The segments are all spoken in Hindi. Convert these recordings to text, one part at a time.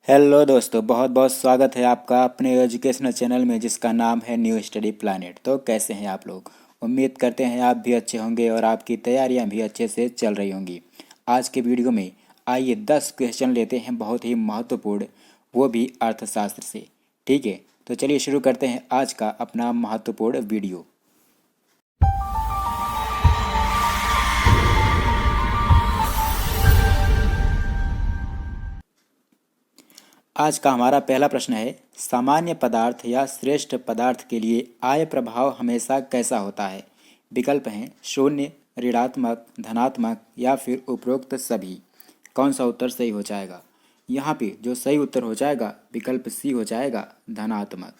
हेलो दोस्तों, बहुत बहुत स्वागत है आपका अपने एजुकेशनल चैनल में जिसका नाम है न्यू स्टडी प्लैनेट। तो कैसे हैं आप लोग? उम्मीद करते हैं आप भी अच्छे होंगे और आपकी तैयारियां भी अच्छे से चल रही होंगी। आज के वीडियो में आइए 10 क्वेश्चन लेते हैं, बहुत ही महत्वपूर्ण, वो भी अर्थशास्त्र से। ठीक है, तो चलिए शुरू करते हैं आज का अपना महत्वपूर्ण वीडियो। आज का हमारा पहला प्रश्न है, सामान्य पदार्थ या श्रेष्ठ पदार्थ के लिए आय प्रभाव हमेशा कैसा होता है? विकल्प हैं शून्य, ऋणात्मक, धनात्मक या फिर उपरोक्त सभी। कौन सा उत्तर सही हो जाएगा? यहाँ पे जो सही उत्तर हो जाएगा विकल्प सी हो जाएगा, धनात्मक।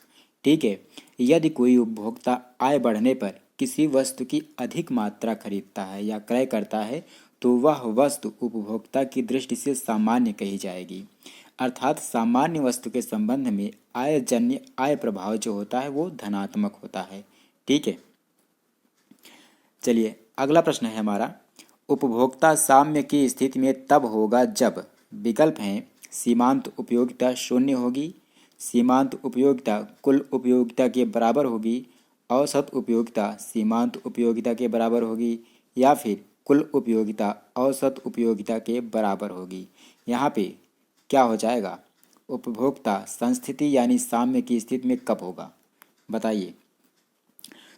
ठीक है, यदि कोई उपभोक्ता आय बढ़ने पर किसी वस्तु की अधिक मात्रा खरीदता है या क्रय करता है तो वह वस्तु उपभोक्ता की दृष्टि से सामान्य कही जाएगी। अर्थात सामान्य वस्तु के संबंध में आयजन्य आय प्रभाव जो होता है वो धनात्मक होता है। ठीक है, चलिए अगला प्रश्न है हमारा, उपभोक्ता साम्य की स्थिति में तब होगा जब। विकल्प हैं सीमांत उपयोगिता शून्य होगी, सीमांत उपयोगिता कुल उपयोगिता के बराबर होगी, औसत उपयोगिता सीमांत उपयोगिता के बराबर होगी या फिर कुल उपयोगिता औसत उपयोगिता के बराबर होगी। यहाँ पे क्या हो जाएगा? उपभोक्ता संस्थिति यानी साम्य की स्थिति में कब होगा, बताइए।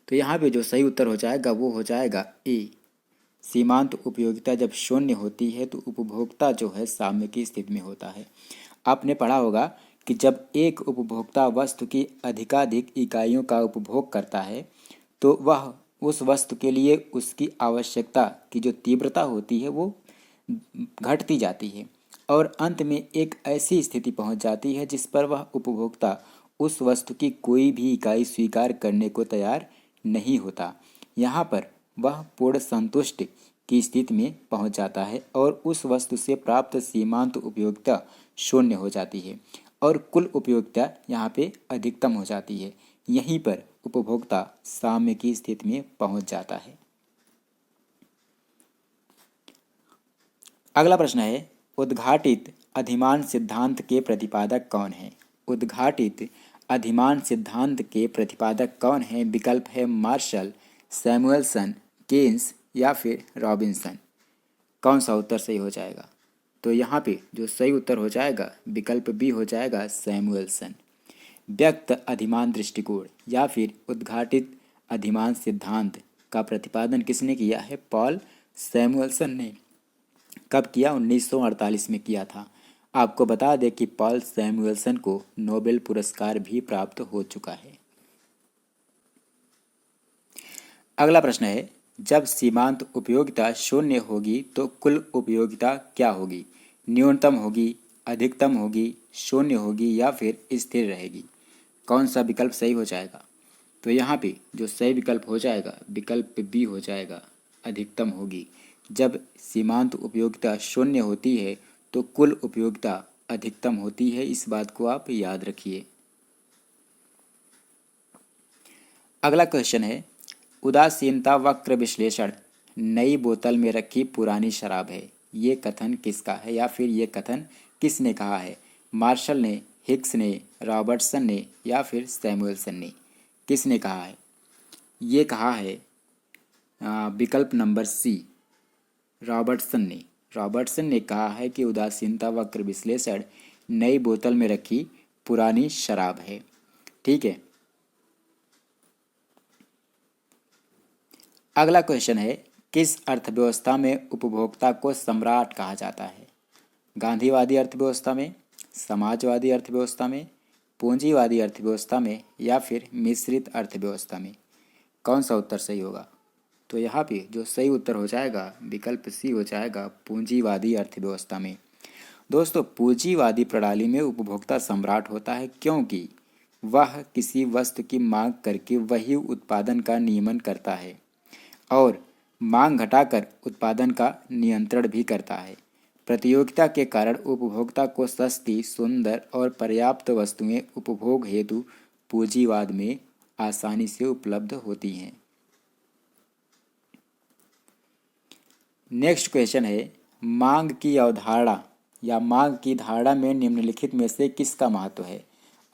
तो यहाँ पे जो सही उत्तर हो जाएगा वो हो जाएगा ए, सीमांत उपयोगिता जब शून्य होती है तो उपभोक्ता जो है साम्य की स्थिति में होता है। आपने पढ़ा होगा कि जब एक उपभोक्ता वस्तु की अधिकाधिक इकाइयों का उपभोग करता है तो वह उस वस्तु के लिए उसकी आवश्यकता की जो तीव्रता होती है वो घटती जाती है और अंत में एक ऐसी स्थिति पहुंच जाती है जिस पर वह उपभोक्ता उस वस्तु की कोई भी इकाई स्वीकार करने को तैयार नहीं होता। यहाँ पर वह पूर्ण संतुष्टि की स्थिति में पहुंच जाता है और उस वस्तु से प्राप्त सीमांत उपयोगिता शून्य हो जाती है और कुल उपयोगिता यहाँ पे अधिकतम हो जाती है। यहीं पर उपभोक्ता साम्य की स्थिति में पहुंच जाता है। अगला प्रश्न है, उद्घाटित अधिमान सिद्धांत के प्रतिपादक कौन है? उद्घाटित अधिमान सिद्धांत के प्रतिपादक कौन है? विकल्प है मार्शल, सैमुअलसन, केन्स या फिर रॉबिन्सन। कौन सा उत्तर सही हो जाएगा? तो यहाँ पे जो सही उत्तर हो जाएगा विकल्प बी हो जाएगा, सैमुअलसन। व्यक्त अधिमान दृष्टिकोण या फिर उद्घाटित अधिमान सिद्धांत का प्रतिपादन किसने किया है? पॉल सैमुअलसन ने। कब किया? 1948 में किया था। आपको बता दें कि पॉल सैमुअलसन को नोबेल पुरस्कार भी प्राप्त हो चुका है। अगला प्रश्न है, जब सीमांत उपयोगिता शून्य होगी तो कुल उपयोगिता क्या होगी? न्यूनतम होगी, अधिकतम होगी, शून्य होगी या फिर स्थिर रहेगी? कौन सा विकल्प सही हो जाएगा? तो यहाँ पे जो सही विकल्प हो जाएगा विकल्प बी हो जाएगा, अधिकतम होगी। जब सीमांत उपयोगिता शून्य होती है तो कुल उपयोगिता अधिकतम होती है, इस बात को आप याद रखिए। अगला क्वेश्चन है, उदासीनता वक्र विश्लेषण नई बोतल में रखी पुरानी शराब है, ये कथन किसका है या फिर ये कथन किसने कहा है? मार्शल ने, हिक्स ने, रॉबर्टसन ने या फिर सैमुअलसन ने? किसने कहा है? ये कहा है विकल्प नंबर सी, रॉबर्टसन ने। रॉबर्टसन ने कहा है कि उदासीनता वक्र विश्लेषण नई बोतल में रखी पुरानी शराब है। ठीक है, अगला क्वेश्चन है, किस अर्थव्यवस्था में उपभोक्ता को सम्राट कहा जाता है? गांधीवादी अर्थव्यवस्था में, समाजवादी अर्थव्यवस्था में, पूंजीवादी अर्थव्यवस्था में या फिर मिश्रित अर्थव्यवस्था में? कौन सा उत्तर सही होगा? तो यहाँ पे जो सही उत्तर हो जाएगा विकल्प सी हो जाएगा, पूंजीवादी अर्थव्यवस्था में। दोस्तों, पूंजीवादी प्रणाली में उपभोक्ता सम्राट होता है क्योंकि वह किसी वस्तु की मांग करके वही उत्पादन का नियमन करता है और मांग घटाकर उत्पादन का नियंत्रण भी करता है। प्रतियोगिता के कारण उपभोक्ता को सस्ती, सुंदर और पर्याप्त वस्तुएं उपभोग हेतु पूंजीवाद में आसानी से उपलब्ध होती हैं। नेक्स्ट क्वेश्चन है, मांग की अवधारणा या मांग की धारणा में निम्नलिखित में से किसका महत्व है?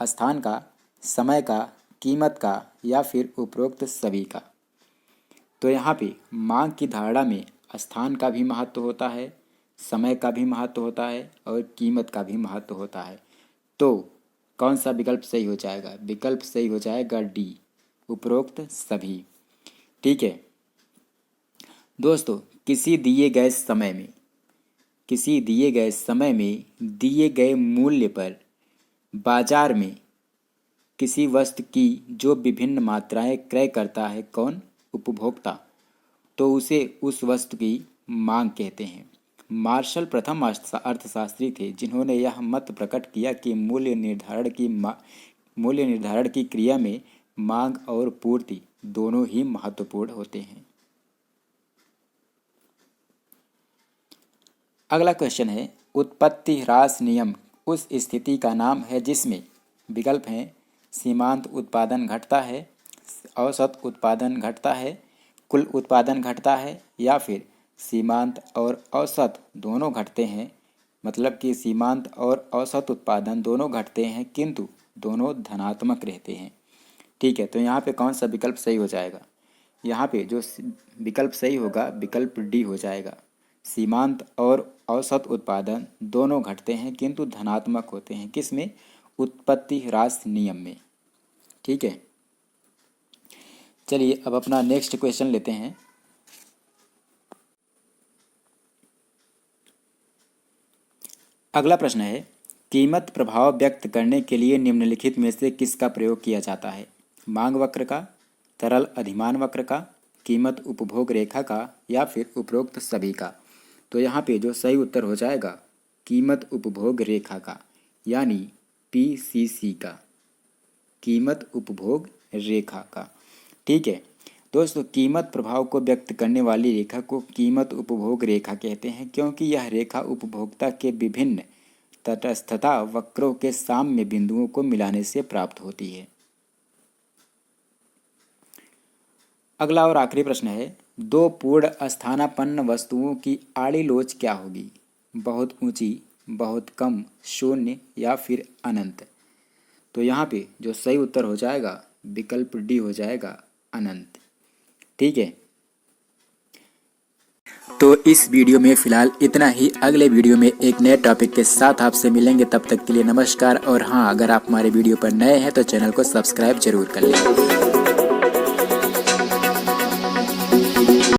स्थान का, समय का, कीमत का या फिर उपरोक्त सभी का? तो यहाँ पे मांग की धारणा में स्थान का भी महत्व होता है, समय का भी महत्व होता है और कीमत का भी महत्व होता है। तो कौन सा विकल्प सही हो जाएगा? विकल्प सही हो जाएगा डी, उपरोक्त सभी। ठीक है दोस्तों, किसी दिए गए समय में दिए गए मूल्य पर बाजार में किसी वस्तु की जो विभिन्न मात्राएं क्रय करता है कौन? उपभोक्ता। तो उसे उस वस्तु की मांग कहते हैं। मार्शल प्रथम अर्थशास्त्री थे जिन्होंने यह मत प्रकट किया कि मूल्य निर्धारण की क्रिया में मांग और पूर्ति दोनों ही महत्वपूर्ण होते हैं। अगला क्वेश्चन है, उत्पत्ति ह्रास नियम उस स्थिति का नाम है जिसमें विकल्प हैं सीमांत उत्पादन घटता है, औसत उत्पादन घटता है, कुल उत्पादन घटता है या फिर सीमांत और औसत दोनों घटते हैं। मतलब कि सीमांत और औसत उत्पादन दोनों घटते हैं किंतु दोनों धनात्मक रहते हैं। ठीक है, तो यहाँ पे कौन सा विकल्प सही हो जाएगा? यहाँ पे जो विकल्प सही होगा विकल्प डी हो जाएगा। सीमांत और औसत उत्पादन दोनों घटते हैं किंतु धनात्मक होते हैं। किस में? उत्पत्ति ह्रास नियम में। ठीक है, चलिए अब अपना नेक्स्ट क्वेश्चन लेते हैं। अगला प्रश्न है, कीमत प्रभाव व्यक्त करने के लिए निम्नलिखित में से किसका प्रयोग किया जाता है? मांग वक्र का, तरल अधिमान वक्र का, कीमत उपभोग रेखा का या फिर उपरोक्त सभी का? तो यहाँ पे जो सही उत्तर हो जाएगा कीमत उपभोग रेखा का, यानी PCC का, कीमत उपभोग रेखा का। ठीक है दोस्तों, कीमत प्रभाव को व्यक्त करने वाली रेखा को कीमत उपभोग रेखा कहते हैं क्योंकि यह रेखा उपभोक्ता के विभिन्न तटस्थता वक्रों के साम्य बिंदुओं को मिलाने से प्राप्त होती है। अगला और आखिरी प्रश्न है, दो पूर्ण स्थानापन्न वस्तुओं की आड़ी लोच क्या होगी? बहुत ऊंची, बहुत कम, शून्य या फिर अनंत? तो यहाँ पे जो सही उत्तर हो जाएगा विकल्प डी हो जाएगा, अनंत। ठीक है, तो इस वीडियो में फिलहाल इतना ही। अगले वीडियो में एक नए टॉपिक के साथ आपसे मिलेंगे, तब तक के लिए नमस्कार। और हाँ, अगर आप हमारे वीडियो पर नए हैं तो चैनल को सब्सक्राइब जरूर कर लें।